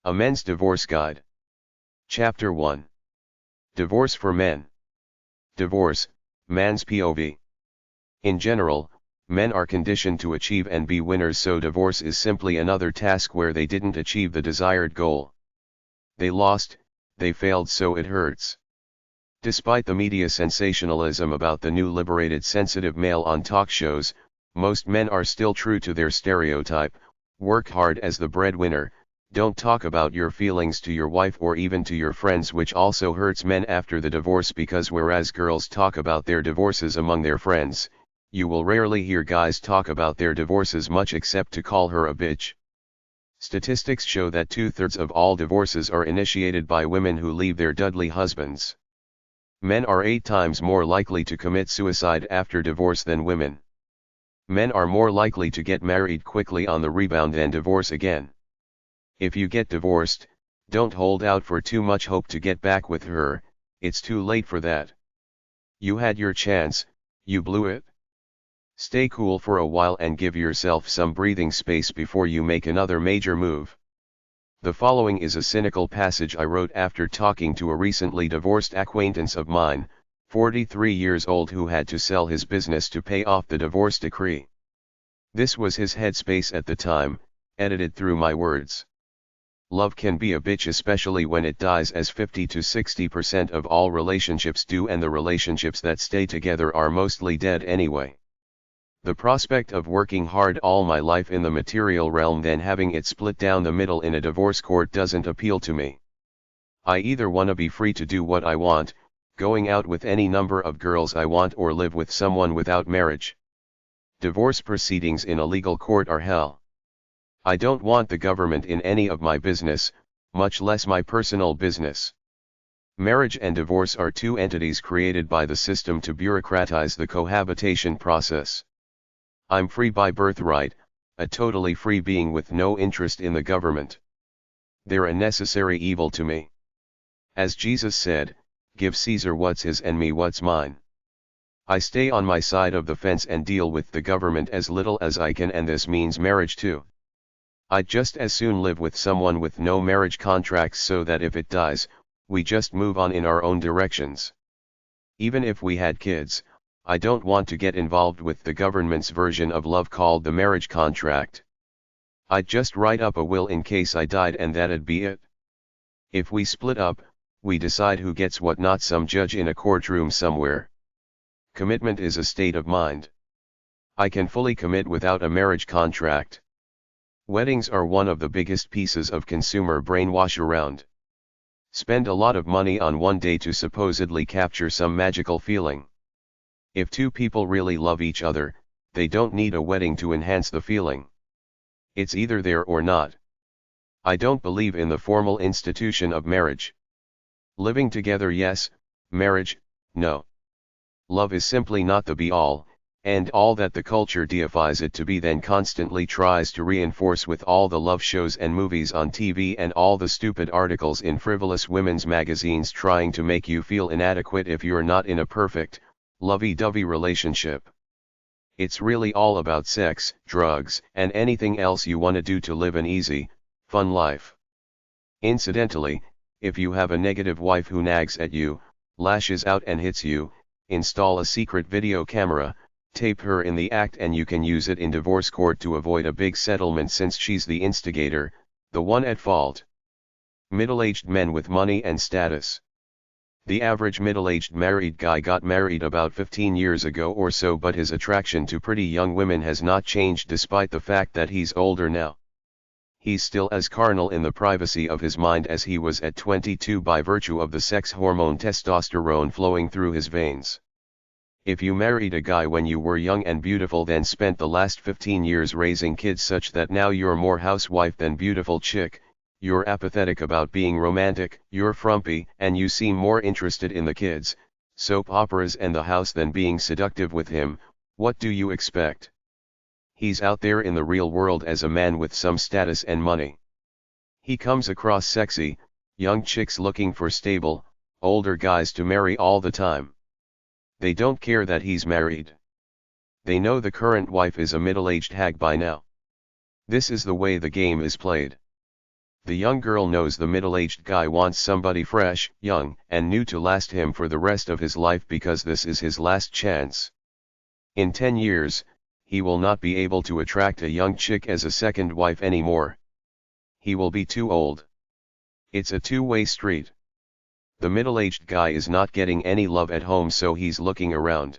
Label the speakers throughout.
Speaker 1: A Men's Divorce Guide. Chapter 1. Divorce for Men. Divorce, man's POV. In general, men are conditioned to achieve and be winners, so divorce is simply another task where they didn't achieve the desired goal. They lost, they failed, so it hurts. Despite the media sensationalism about the new liberated sensitive male on talk shows, most men are still true to their stereotype: work hard as the breadwinner, don't talk about your feelings to your wife or even to your friends, which also hurts men after the divorce, because whereas girls talk about their divorces among their friends, you will rarely hear guys talk about their divorces much except to call her a bitch. Statistics show that 2/3 of all divorces are initiated by women who leave their Dudley husbands. Men are 8 times more likely to commit suicide after divorce than women. Men are more likely to get married quickly on the rebound than divorce again. If you get divorced, don't hold out for too much hope to get back with her, it's too late for that. You had your chance, you blew it. Stay cool for a while and give yourself some breathing space before you make another major move. The following is a cynical passage I wrote after talking to a recently divorced acquaintance of mine, 43 years old, who had to sell his business to pay off the divorce decree. This was his headspace at the time, edited through my words. Love can be a bitch, especially when it dies, as 50 to 60% of all relationships do, and the relationships that stay together are mostly dead anyway. The prospect of working hard all my life in the material realm, then having it split down the middle in a divorce court, doesn't appeal to me. I either want to be free to do what I want, going out with any number of girls I want, or live with someone without marriage. Divorce proceedings in a legal court are hell. I don't want the government in any of my business, much less my personal business. Marriage and divorce are 2 entities created by the system to bureaucratize the cohabitation process. I'm free by birthright, a totally free being with no interest in the government. They're a necessary evil to me. As Jesus said, give Caesar what's his and me what's mine. I stay on my side of the fence and deal with the government as little as I can, and this means marriage too. I'd just as soon live with someone with no marriage contracts, so that if it dies, we just move on in our own directions. Even if we had kids, I don't want to get involved with the government's version of love called the marriage contract. I'd just write up a will in case I died, and that'd be it. If we split up, we decide who gets what, not some judge in a courtroom somewhere. Commitment is a state of mind. I can fully commit without a marriage contract. Weddings are one of the biggest pieces of consumer brainwash around. Spend a lot of money on one day to supposedly capture some magical feeling. If 2 people really love each other, they don't need a wedding to enhance the feeling. It's either there or not. I don't believe in the formal institution of marriage. Living together, yes; marriage, no. Love is simply not the be-all, and all that the culture deifies it to be, then constantly tries to reinforce with all the love shows and movies on TV and all the stupid articles in frivolous women's magazines trying to make you feel inadequate if you're not in a perfect, lovey-dovey relationship. It's really all about sex, drugs, and anything else you want to do to live an easy, fun life. Incidentally, if you have a negative wife who nags at you, lashes out and hits you, install a secret video camera, tape her in the act, and you can use it in divorce court to avoid a big settlement, since she's the instigator, the one at fault. Middle-aged men with money and status. The average middle-aged married guy got married about 15 years ago or so, but his attraction to pretty young women has not changed despite the fact that he's older now. He's still as carnal in the privacy of his mind as he was at 22 by virtue of the sex hormone testosterone flowing through his veins. If you married a guy when you were young and beautiful, then spent the last 15 years raising kids such that now you're more housewife than beautiful chick, you're apathetic about being romantic, you're frumpy, and you seem more interested in the kids, soap operas, and the house than being seductive with him, what do you expect? He's out there in the real world as a man with some status and money. He comes across sexy, young chicks looking for stable, older guys to marry all the time. They don't care that he's married. They know the current wife is a middle-aged hag by now. This is the way the game is played. The young girl knows the middle-aged guy wants somebody fresh, young, and new to last him for the rest of his life because this is his last chance. In 10 years, he will not be able to attract a young chick as a second wife anymore. He will be too old. It's a two-way street. The middle-aged guy is not getting any love at home, so he's looking around.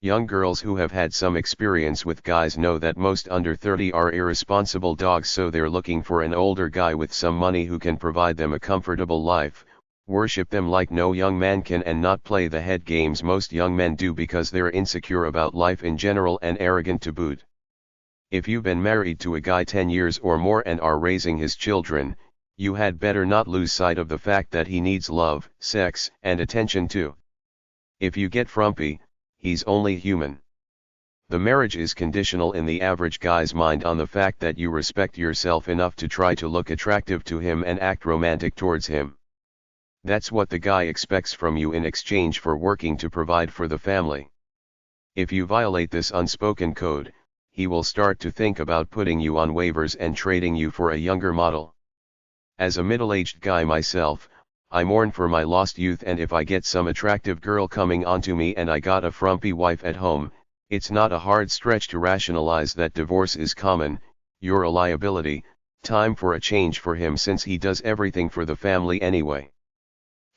Speaker 1: Young girls who have had some experience with guys know that most under 30 are irresponsible dogs, so they're looking for an older guy with some money who can provide them a comfortable life, worship them like no young man can, and not play the head games most young men do because they're insecure about life in general and arrogant to boot. If you've been married to a guy 10 years or more and are raising his children, you had better not lose sight of the fact that he needs love, sex, and attention too. If you get frumpy, he's only human. The marriage is conditional in the average guy's mind on the fact that you respect yourself enough to try to look attractive to him and act romantic towards him. That's what the guy expects from you in exchange for working to provide for the family. If you violate this unspoken code, he will start to think about putting you on waivers and trading you for a younger model. As a middle-aged guy myself, I mourn for my lost youth, and if I get some attractive girl coming onto me and I got a frumpy wife at home, it's not a hard stretch to rationalize that divorce is common. You're a liability, time for a change for him since he does everything for the family anyway.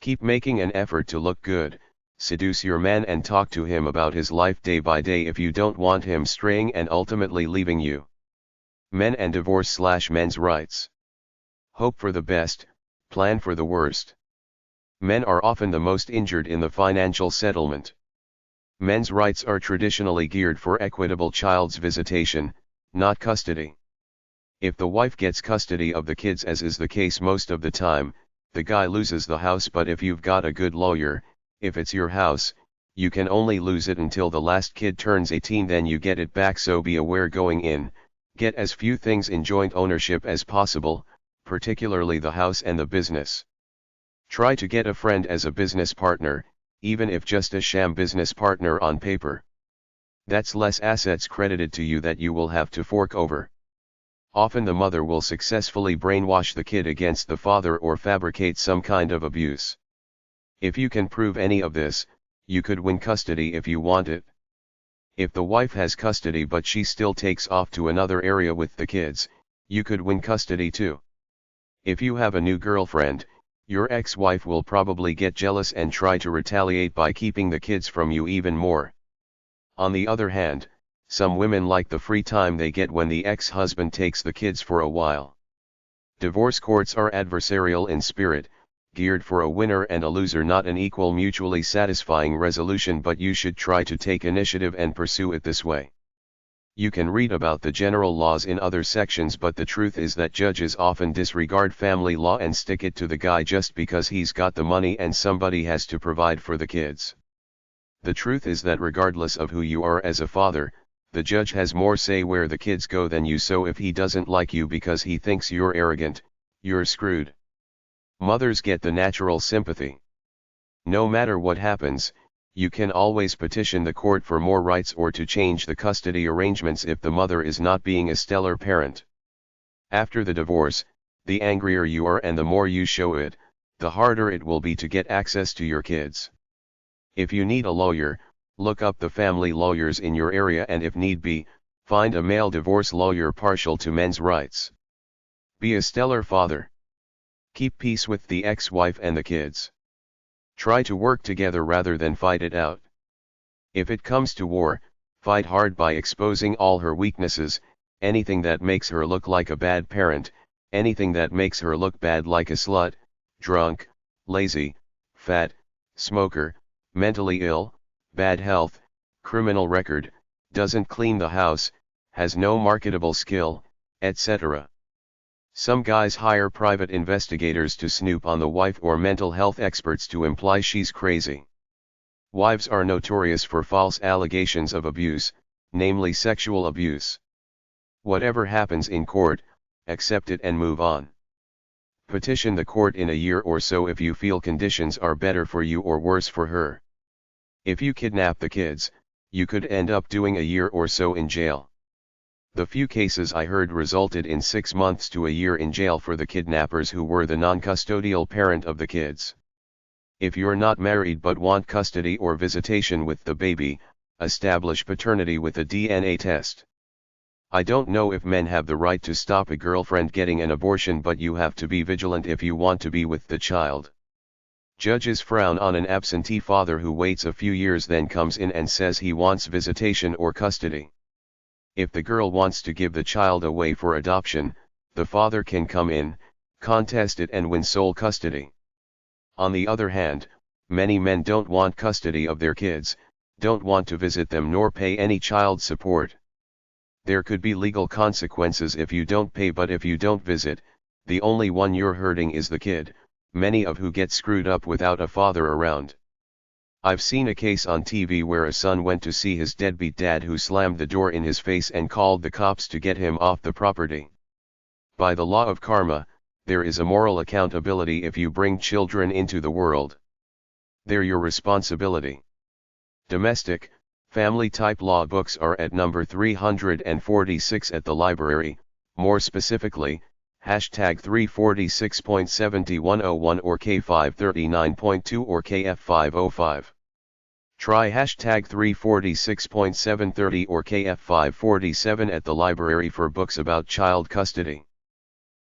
Speaker 1: Keep making an effort to look good, seduce your man and talk to him about his life day by day if you don't want him straying and ultimately leaving you. Men and divorce/men's rights. Hope for the best, plan for the worst. Men are often the most injured in the financial settlement. Men's rights are traditionally geared for equitable child's visitation, not custody. If the wife gets custody of the kids, as is the case most of the time, the guy loses the house, but if you've got a good lawyer, if it's your house, you can only lose it until the last kid turns 18, then you get it back, so be aware going in, get as few things in joint ownership as possible, particularly the house and the business. Try to get a friend as a business partner, even if just a sham business partner on paper. That's less assets credited to you that you will have to fork over. Often the mother will successfully brainwash the kid against the father or fabricate some kind of abuse. If you can prove any of this, you could win custody if you want it. If the wife has custody but she still takes off to another area with the kids, you could win custody too. If you have a new girlfriend, your ex-wife will probably get jealous and try to retaliate by keeping the kids from you even more. On the other hand, some women like the free time they get when the ex-husband takes the kids for a while. Divorce courts are adversarial in spirit, geared for a winner and a loser, not an equal mutually satisfying resolution, but you should try to take initiative and pursue it this way. You can read about the general laws in other sections, but the truth is that judges often disregard family law and stick it to the guy just because he's got the money and somebody has to provide for the kids. The truth is that regardless of who you are as a father, the judge has more say where the kids go than you, so if he doesn't like you because he thinks you're arrogant, you're screwed. Mothers get the natural sympathy. No matter what happens, you can always petition the court for more rights or to change the custody arrangements if the mother is not being a stellar parent. After the divorce, the angrier you are and the more you show it, the harder it will be to get access to your kids. If you need a lawyer, look up the family lawyers in your area and if need be, find a male divorce lawyer partial to men's rights. Be a stellar father. Keep peace with the ex-wife and the kids. Try to work together rather than fight it out. If it comes to war, fight hard by exposing all her weaknesses, anything that makes her look like a bad parent, anything that makes her look bad like a slut, drunk, lazy, fat, smoker, mentally ill, bad health, criminal record, doesn't clean the house, has no marketable skill, etc. Some guys hire private investigators to snoop on the wife or mental health experts to imply she's crazy. Wives are notorious for false allegations of abuse, namely sexual abuse. Whatever happens in court, accept it and move on. Petition the court in a year or so if you feel conditions are better for you or worse for her. If you kidnap the kids, you could end up doing a year or so in jail. The few cases I heard resulted in 6 months to a year in jail for the kidnappers who were the non-custodial parent of the kids. If you're not married but want custody or visitation with the baby, establish paternity with a DNA test. I don't know if men have the right to stop a girlfriend getting an abortion, but you have to be vigilant if you want to be with the child. Judges frown on an absentee father who waits a few years then comes in and says he wants visitation or custody. If the girl wants to give the child away for adoption, the father can come in, contest it and win sole custody. On the other hand, many men don't want custody of their kids, don't want to visit them nor pay any child support. There could be legal consequences if you don't pay, but if you don't visit, the only one you're hurting is the kid, many of who get screwed up without a father around. I've seen a case on TV where a son went to see his deadbeat dad who slammed the door in his face and called the cops to get him off the property. By the law of karma, there is a moral accountability if you bring children into the world. They're your responsibility. Domestic, family-type law books are at number 346 at the library, more specifically, hashtag 346.7101 or K539.2 or KF505. Try hashtag 346.730 or KF547 at the library for books about child custody.